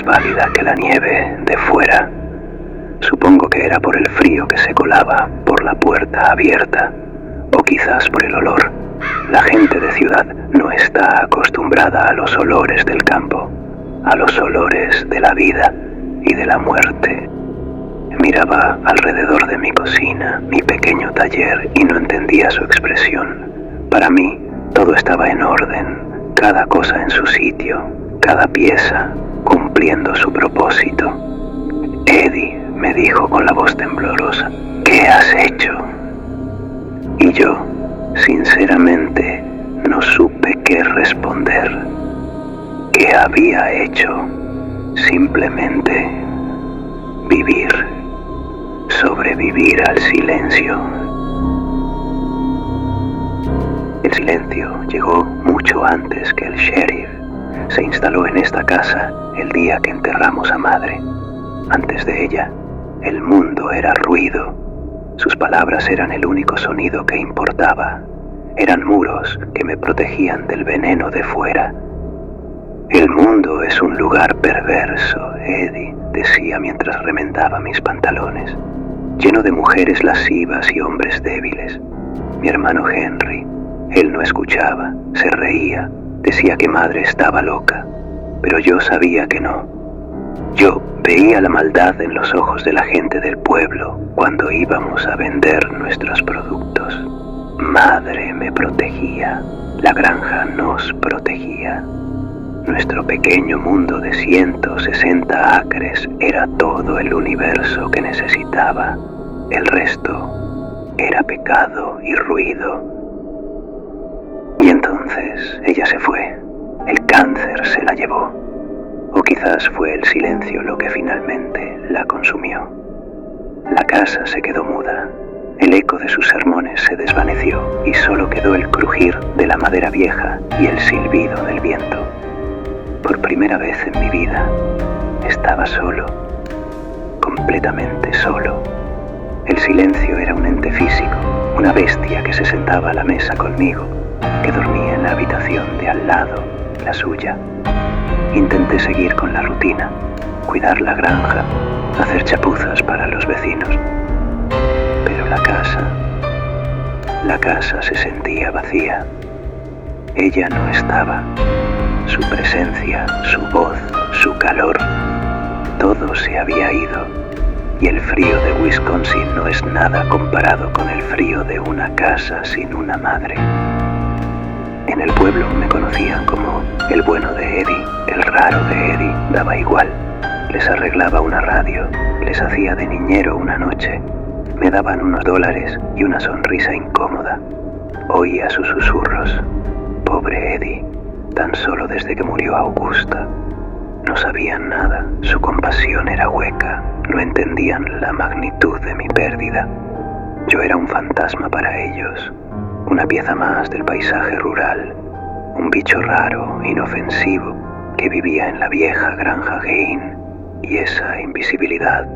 más pálida que la nieve de fuera. Supongo que era por el frío que se colaba por la puerta abierta, o quizás por el olor. La gente de ciudad no está acostumbrada a los olores del campo, a los olores de la vida y de la muerte. Miraba alrededor de mi cocina, mi pequeño taller, y no entendía su expresión. Para mí, todo estaba en orden, cada cosa en su sitio, cada pieza cumpliendo su propósito. Eddie, me dijo con la voz temblorosa, ¿qué has hecho? Y yo, sinceramente, no supe qué responder. ¿Qué había hecho? Simplemente vivir, sobrevivir al silencio. El silencio llegó mucho antes que el sheriff. Se instaló en esta casa el día que enterramos a madre. Antes de ella, el mundo era ruido. Sus palabras eran el único sonido que importaba. Eran muros que me protegían del veneno de fuera. El mundo es un lugar perverso, Eddie, decía mientras remendaba mis pantalones, lleno de mujeres lascivas y hombres débiles. Mi hermano Henry, él no escuchaba, se reía, decía que madre estaba loca, pero yo sabía que no. Yo veía la maldad en los ojos de la gente del pueblo cuando íbamos a vender nuestros productos. Madre me protegía, la granja nos protegía. Nuestro pequeño mundo de 160 acres era todo el universo que necesitaba. El resto era pecado y ruido. Y entonces ella se fue. El cáncer se la llevó. O quizás fue el silencio lo que finalmente la consumió. La casa se quedó muda. El eco de sus sermones se desvaneció y solo quedó el crujir de la madera vieja y el silbido del viento. Por primera vez en mi vida, estaba solo, completamente solo. El silencio era un ente físico, una bestia que se sentaba a la mesa conmigo, que dormía en la habitación de al lado, la suya. Intenté seguir con la rutina, cuidar la granja, hacer chapuzas para los vecinos. Pero la casa se sentía vacía. Ella no estaba. Su presencia, su voz, su calor, todo se había ido, y el frío de Wisconsin no es nada comparado con el frío de una casa sin una madre. En el pueblo me conocían como el bueno de Eddie, el raro de Eddie, daba igual. Les arreglaba una radio, les hacía de niñero una noche, me daban unos $, y una sonrisa incómoda. Oía sus susurros. Pobre Eddie. Tan solo desde que murió Augusta. No sabían nada, su compasión era hueca, no entendían la magnitud de mi pérdida. Yo era un fantasma para ellos, una pieza más del paisaje rural, un bicho raro, inofensivo, que vivía en la vieja granja Gain, y esa invisibilidad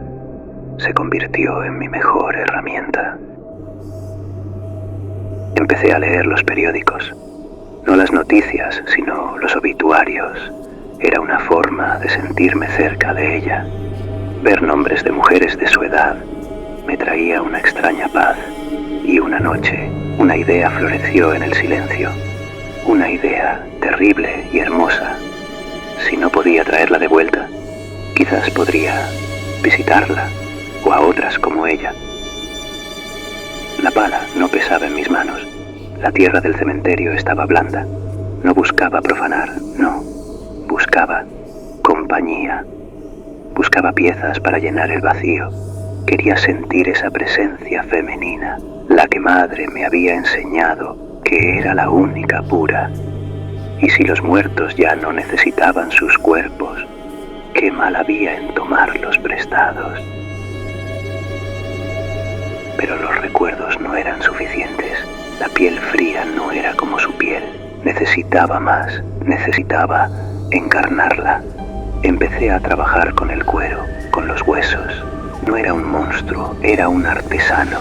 se convirtió en mi mejor herramienta. Empecé a leer los periódicos. No las noticias, sino los obituarios. Era una forma de sentirme cerca de ella. Ver nombres de mujeres de su edad me traía una extraña paz. Y una noche, una idea floreció en el silencio. Una idea terrible y hermosa. Si no podía traerla de vuelta, quizás podría visitarla o a otras como ella. La pala no pesaba en mis manos. La tierra del cementerio estaba blanda. No buscaba profanar, no. Buscaba compañía. Buscaba piezas para llenar el vacío. Quería sentir esa presencia femenina, la que madre me había enseñado que era la única pura. Y si los muertos ya no necesitaban sus cuerpos, qué mal había en tomarlos prestados. Pero los recuerdos no eran suficientes. La piel fría no era como su piel. Necesitaba más, necesitaba encarnarla. Empecé a trabajar con el cuero, con los huesos. No era un monstruo, era un artesano,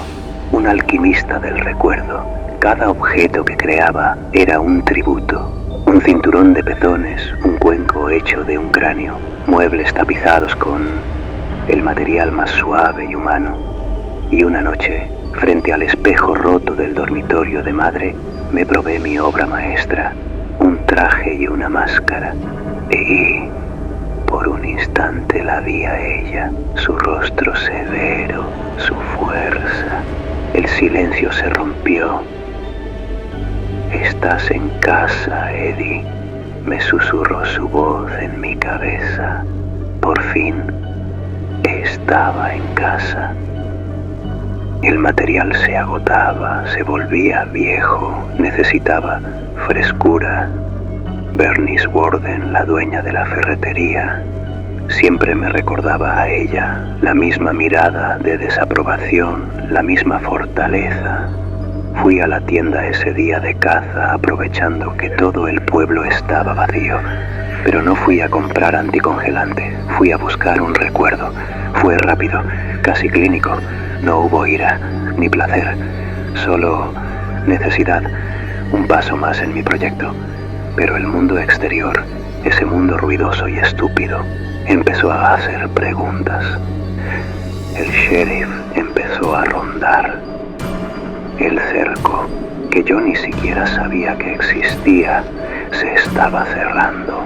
un alquimista del recuerdo. Cada objeto que creaba era un tributo, Un cinturón de pezones, un cuenco hecho de un cráneo, muebles tapizados con el material más suave y humano. Y una noche, frente al espejo roto del dormitorio de madre, me probé mi obra maestra, un traje y una máscara. Y por un instante la vi a ella, su rostro severo, su fuerza. El silencio se rompió. «Estás en casa, Eddie», me susurró su voz en mi cabeza. Por fin, estaba en casa. El material se agotaba, se volvía viejo, necesitaba frescura. Bernice Warden, la dueña de la ferretería, siempre me recordaba a ella, la misma mirada de desaprobación, la misma fortaleza. Fui a la tienda ese día de caza, aprovechando que todo el pueblo estaba vacío, pero no fui a comprar anticongelante, fui a buscar un recuerdo. Fue rápido, casi clínico. No hubo ira, ni placer, solo necesidad, un paso más en mi proyecto. Pero el mundo exterior, ese mundo ruidoso y estúpido, empezó a hacer preguntas. El sheriff empezó a rondar. El cerco, que yo ni siquiera sabía que existía, se estaba cerrando.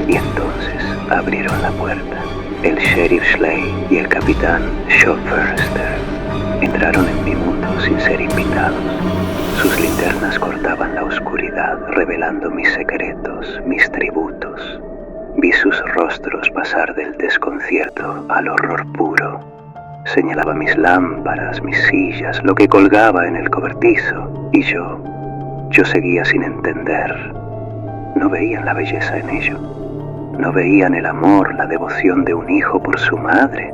Y entonces abrieron la puerta. El sheriff Schley y el capitán Shopfirster entraron en mi mundo sin ser invitados. Sus linternas cortaban la oscuridad, revelando mis secretos, mis tributos. Vi sus rostros pasar del desconcierto al horror puro. Señalaba mis lámparas, mis sillas, lo que colgaba en el cobertizo, y yo seguía sin entender. No veían la belleza en ello. No veían el amor, la devoción de un hijo por su madre.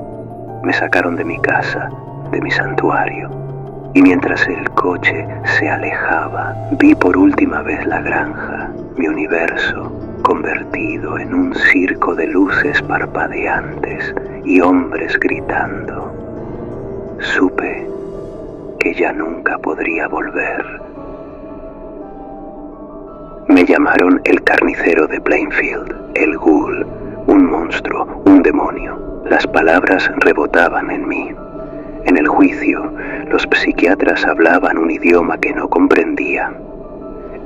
Me sacaron de mi casa, de mi santuario, y mientras el coche se alejaba, vi por última vez la granja, mi universo, convertido en un circo de luces parpadeantes y hombres gritando. Supe que ya nunca podría volver. Me llamaron el carnicero de Plainfield, el ghoul, un monstruo, un demonio. Las palabras rebotaban en mí. En el juicio, los psiquiatras hablaban un idioma que no comprendía.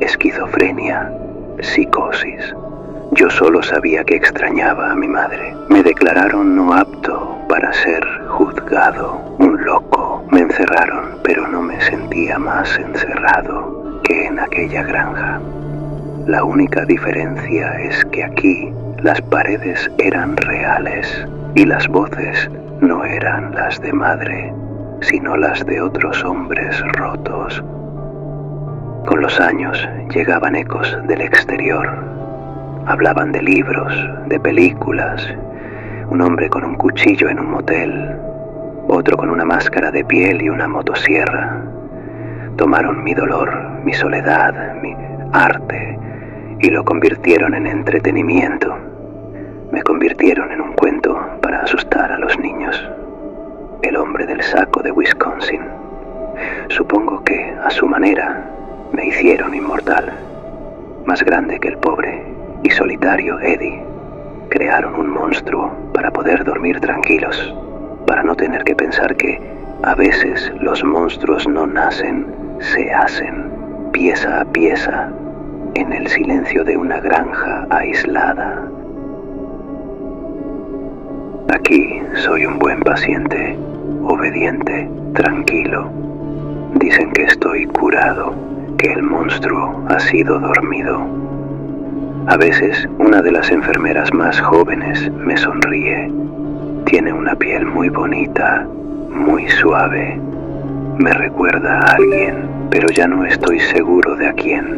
Esquizofrenia, psicosis. Yo solo sabía que extrañaba a mi madre. Me declararon no apto para ser juzgado, un loco. Me encerraron, pero no me sentía más encerrado que en aquella granja. La única diferencia es que aquí las paredes eran reales y las voces no eran las de madre, sino las de otros hombres rotos. Con los años llegaban ecos del exterior. Hablaban de libros, de películas, un hombre con un cuchillo en un motel, otro con una máscara de piel y una motosierra. Tomaron mi dolor, mi soledad, mi arte y lo convirtieron en entretenimiento. Me convirtieron en un cuento para asustar a los niños. El hombre del saco de Wisconsin. Supongo que, a su manera, me hicieron inmortal. Más grande que el pobre y solitario Eddie. Crearon un monstruo para poder dormir tranquilos, para no tener que pensar que a veces los monstruos no nacen, se hacen, pieza a pieza, en el silencio de una granja aislada. Aquí soy un buen paciente, obediente, tranquilo. Dicen que estoy curado, que el monstruo ha sido dormido. A veces una de las enfermeras más jóvenes me sonríe. Tiene una piel muy bonita, muy suave. Me recuerda a alguien, pero ya no estoy seguro de a quién.